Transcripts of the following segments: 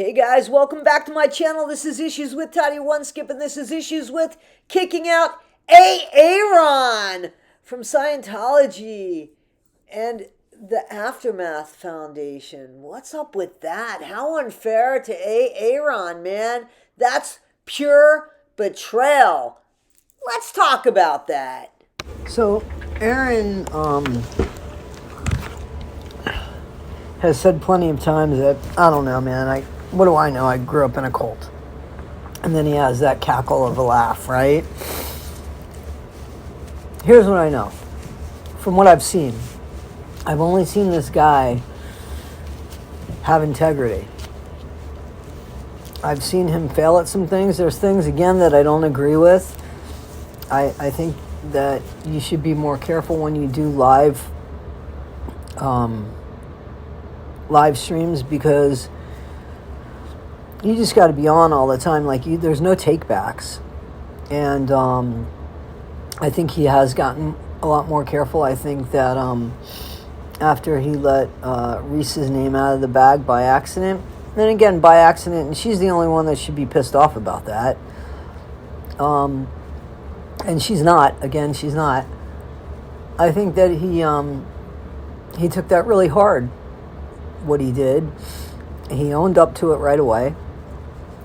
Hey guys, welcome back to my channel. This is Issues with Toddy One Skip, and this is Issues with kicking out A-aron from Scientology and the Aftermath Foundation. What's up with that? How unfair to A-aron, man. That's pure betrayal. Let's talk about that. So, A-aron has said plenty of times that, I don't know, man, what do I know? I grew up in a cult. And then he has that cackle of a laugh, right? Here's what I know. From what I've seen, I've only seen this guy have integrity. I've seen him fail at some things. There's things, again, that I don't agree with. I think that you should be more careful when you do live streams, because you just got to be on all the time. There's no take-backs. And I think he has gotten a lot more careful. I think that after he let Reese's name out of the bag by accident, then again, by accident, and she's the only one that should be pissed off about that. And she's not. Again, she's not. I think that he took that really hard, what he did. He owned up to it right away.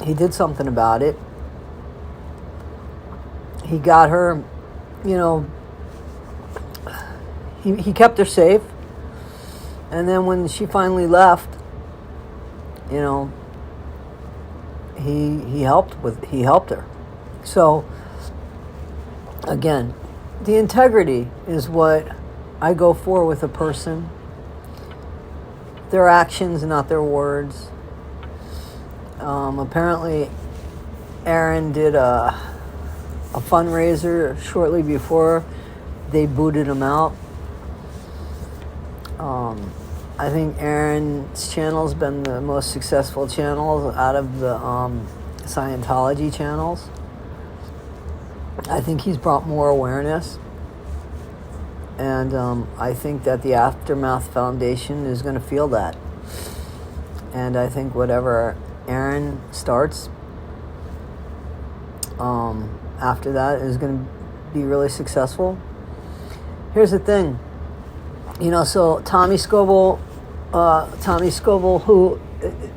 He did something about it. He got her, he kept her safe. And then when she finally left, he helped her. So again, the integrity is what I go for with a person. Their actions, not their words. Apparently, A-aron did a fundraiser shortly before they booted him out. I think A-aron's channel's been the most successful channel out of the Scientology channels. I think he's brought more awareness. And I think that the Aftermath Foundation is going to feel that. And I think whatever A-aron starts after that is going to be really successful. Here's the thing. So Tommy Scoble, who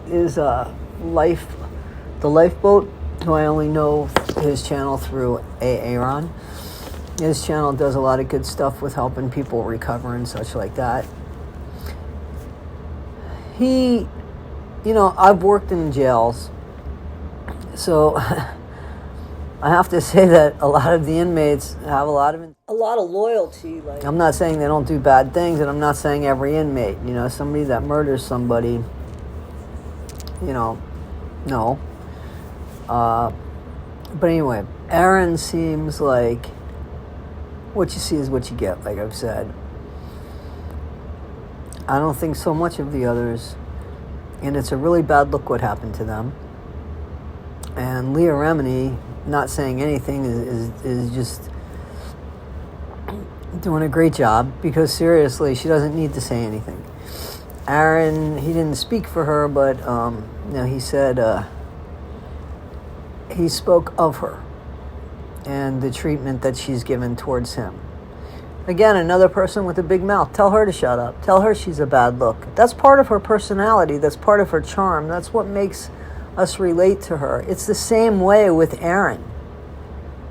is the Lifeboat, who I only know his channel through A-aron. His channel does a lot of good stuff with helping people recover and such like that. I've worked in jails, so I have to say that a lot of the inmates have a lot of loyalty. I'm not saying they don't do bad things, and I'm not saying every inmate. Somebody that murders somebody, no. But anyway, A-aron seems like what you see is what you get, like I've said. I don't think so much of the others, and it's a really bad look what happened to them. And Leah Remini not saying anything is just doing a great job, because seriously, she doesn't need to say anything. A-aron, he didn't speak for her, but he said he spoke of her and the treatment that she's given towards him. Again, another person with a big mouth. Tell her to shut up. Tell her she's a bad look. That's part of her personality. That's part of her charm. That's what makes us relate to her. It's the same way with A-aron.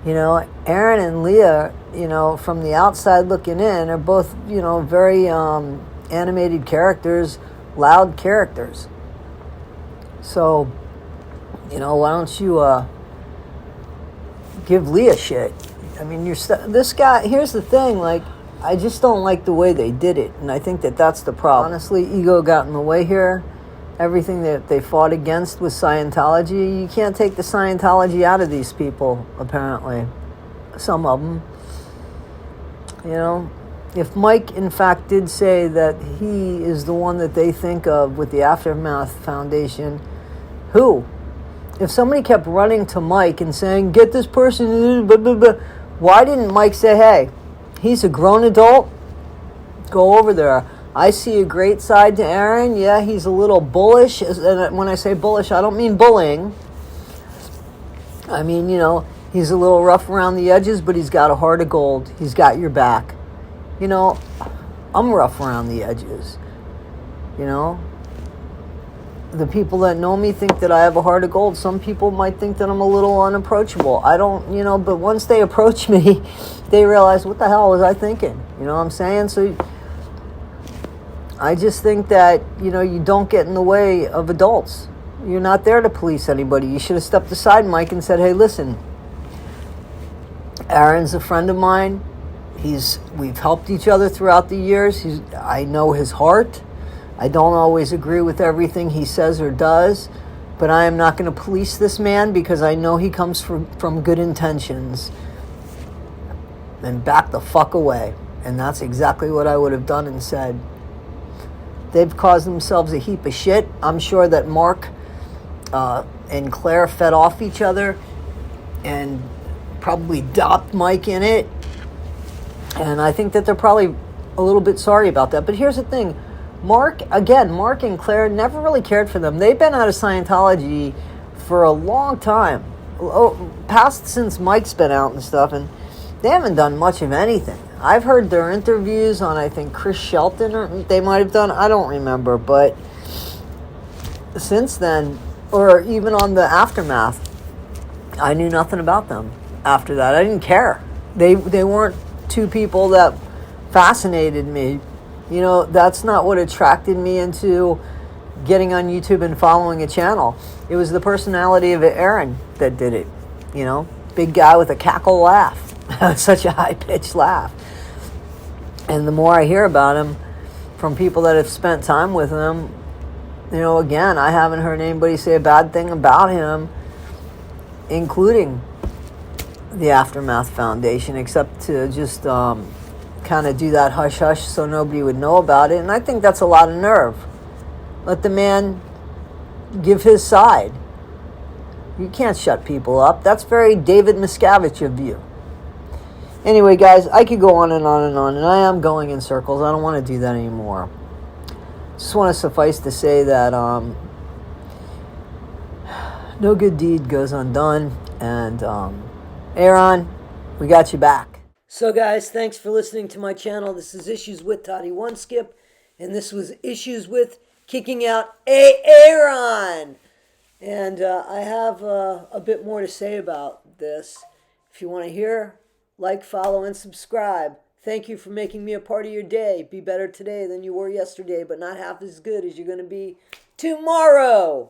A-aron and Leah, from the outside looking in, are both, very animated characters, loud characters. So, why don't you give Leah shit? I mean, this guy, here's the thing, I just don't like the way they did it, and I think that that's the problem. Honestly, ego got in the way here. Everything that they fought against with Scientology, you can't take the Scientology out of these people, apparently. Some of them. If Mike, in fact, did say that he is the one that they think of with the Aftermath Foundation, who? If somebody kept running to Mike and saying, get this person, blah, blah, blah, why didn't Mike say, hey, he's a grown adult, go over there. I see a great side to A-aron. Yeah, he's a little bullish. And when I say bullish, I don't mean bullying. I mean, he's a little rough around the edges, but he's got a heart of gold. He's got your back. I'm rough around the edges. The people that know me think that I have a heart of gold. Some people might think that I'm a little unapproachable. I don't, but once they approach me, they realize, what the hell was I thinking? You know what I'm saying? So I just think that, you don't get in the way of adults. You're not there to police anybody. You should have stepped aside, Mike, and said, hey, listen, A-aron's a friend of mine. We've helped each other throughout the years. I know his heart. I don't always agree with everything he says or does, but I am not going to police this man because I know he comes from good intentions. And back the fuck away. And that's exactly what I would have done and said. They've caused themselves a heap of shit. I'm sure that Mark and Claire fed off each other and probably dopped Mike in it. And I think that they're probably a little bit sorry about that. But here's the thing. Mark and Claire never really cared for them. They've been out of Scientology for a long time. Past since Mike's been out and stuff. And they haven't done much of anything. I've heard their interviews on, I think, Chris Shelton, or they might have done. I don't remember. But since then, or even on the Aftermath, I knew nothing about them after that. I didn't care. They weren't two people that fascinated me. That's not what attracted me into getting on YouTube and following a channel. It was the personality of A-aron that did it. Big guy with a cackle laugh. Such a high-pitched laugh. And the more I hear about him from people that have spent time with him, again, I haven't heard anybody say a bad thing about him, including the Aftermath Foundation, except to just kind of do that hush-hush so nobody would know about it. And I think that's a lot of nerve. Let the man give his side. You can't shut people up. That's very Davey Miscavige of you. Anyway, guys, I could go on and on and on, and I am going in circles. I don't want to do that anymore. Just want to suffice to say that no good deed goes undone, and A-aron, we got you back. So, guys, thanks for listening to my channel. This is Issues with Toddy One Skip, and this was Issues with Kicking Out A-aron. And I have a bit more to say about this. If you want to hear, like, follow, and subscribe. Thank you for making me a part of your day. Be better today than you were yesterday, but not half as good as you're going to be tomorrow.